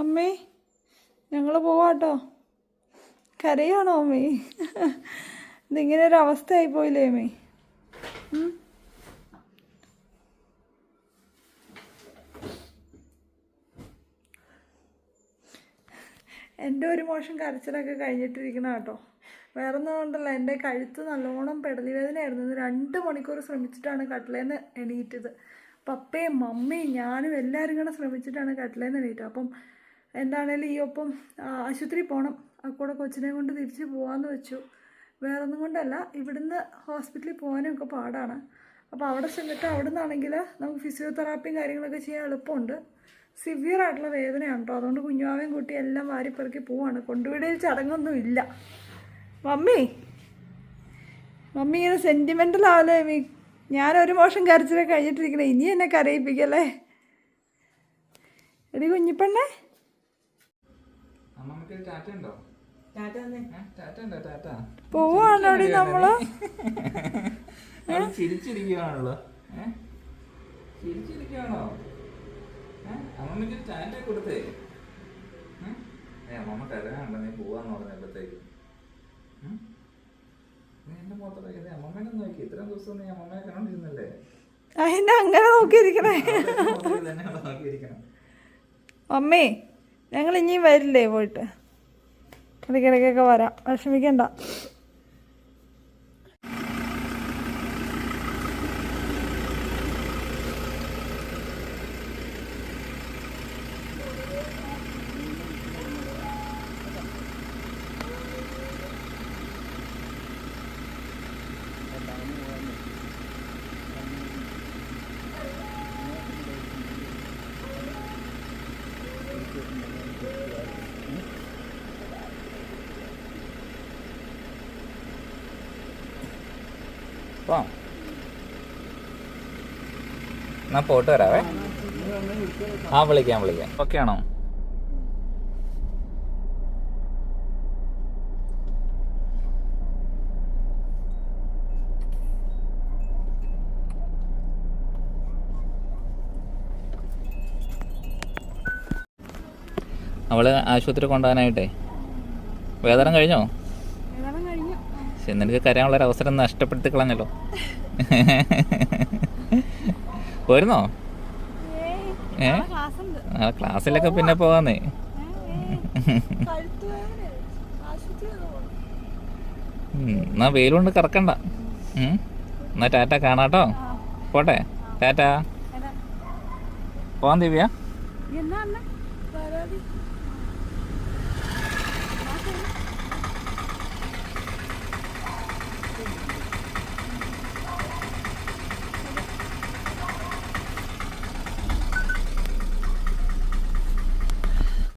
അമ്മേ ഞങ്ങൾ പോവാട്ടോ. കരയാണോ അമ്മേ? ഇതിങ്ങനെ ഒരു അവസ്ഥയായി പോയില്ലേ അമ്മേ? എൻ്റെ ഒരു മോശം കരച്ചിലൊക്കെ കഴിഞ്ഞിട്ടിരിക്കണം കേട്ടോ. വേറൊന്നും കൊണ്ടല്ല, എൻ്റെ കഴുത്ത് നല്ലോണം പെടലി വേദനയായിരുന്നു. 2 മണിക്കൂർ ശ്രമിച്ചിട്ടാണ് കട്ടിലേന്ന് എണീറ്റത്. പപ്പയും മമ്മയും ഞാനും എല്ലാവരും കൂടെ ശ്രമിച്ചിട്ടാണ് കട്ടിലേന്ന് എണീറ്റത്. അപ്പം എന്താണേലും ഈ ഒപ്പം ആശുപത്രി പോകണം, കൂടെ കൊച്ചിനെ കൊണ്ട് തിരിച്ച് പോകാമെന്ന് വെച്ചു. വേറൊന്നും കൊണ്ടല്ല, ഇവിടുന്ന് ഹോസ്പിറ്റലിൽ പോകാനും ഒക്കെ പാടാണ്. അപ്പോൾ അവിടെ ചെന്നിട്ട് അവിടെ നിന്നാണെങ്കിൽ നമുക്ക് ഫിസിയോതെറാപ്പിയും കാര്യങ്ങളൊക്കെ ചെയ്യാൻ എളുപ്പമുണ്ട്. സിവിയർ ആയിട്ടുള്ള വേദനയാണ് കേട്ടോ. അതുകൊണ്ട് കുഞ്ഞുവാവേയും കൂട്ടി എല്ലാം വാരിപ്പെറുക്കി പോവാണ്. കൊണ്ടുവിടയിൽ ചടങ്ങൊന്നും ഇല്ല. മമ്മി ഇങ്ങനെ സെൻറ്റിമെൻ്റൽ ആവല്ലേ മീ? ഞാനൊരു മോശം കരച്ചിൽ കഴിഞ്ഞിട്ടിരിക്കണേ, ഇനി എന്നെ കരയിപ്പിക്കല്ലേ? എടി കുഞ്ഞിപ്പെണ്ണേ, പോവാണോടി നമ്മള്? ചിരിച്ചിരിക്കുകയാണല്ലോ. അമ്മമ്മക്ക് ടാറ്റ കൊടുത്തേ. അമ്മമ്മ കരയാണല്ലോ നീ പോവാന്ന് പറഞ്ഞപ്പോഴത്തേക്ക്. നീ എന്റെ മുഖത്തോടെ അമ്മമ്മേനെ നോക്കി. ഇത്രയും ദിവസം നീ അമ്മമ്മയെ കണ്ടോണ്ടിരുന്നല്ലേ? അതിനെ അങ്ങനെ നോക്കിയിരിക്കണേ. അമ്മേ ഞങ്ങൾ ഇനിയും വരില്ലേ? പോയിട്ട് ഇടയ്ക്കിടയ്ക്കൊക്കെ വരാം, വിഷമിക്കണ്ട. എന്നാ പോട്ട് വരാവേ. വിളിക്കാം. ഓക്കെ ആണോ? അവള് ആശുപത്രി കൊണ്ടുപോകാനായിട്ടേ. വേദന കഴിഞ്ഞോ? നിനക്ക് കരയാനുള്ളൊരു അവസരം നഷ്ടപ്പെടുത്തി കളഞ്ഞല്ലോ. പോയിരുന്നോ? ക്ലാസ്സിലൊക്കെ പിന്നെ പോവാന്നേ. എന്നാ വെയിലുകൊണ്ട് കറക്കണ്ട. എന്നാ ടാറ്റ, കാണാട്ടോ. പോട്ടെ, ടാറ്റ. പോവാൻ ദിവ്യ.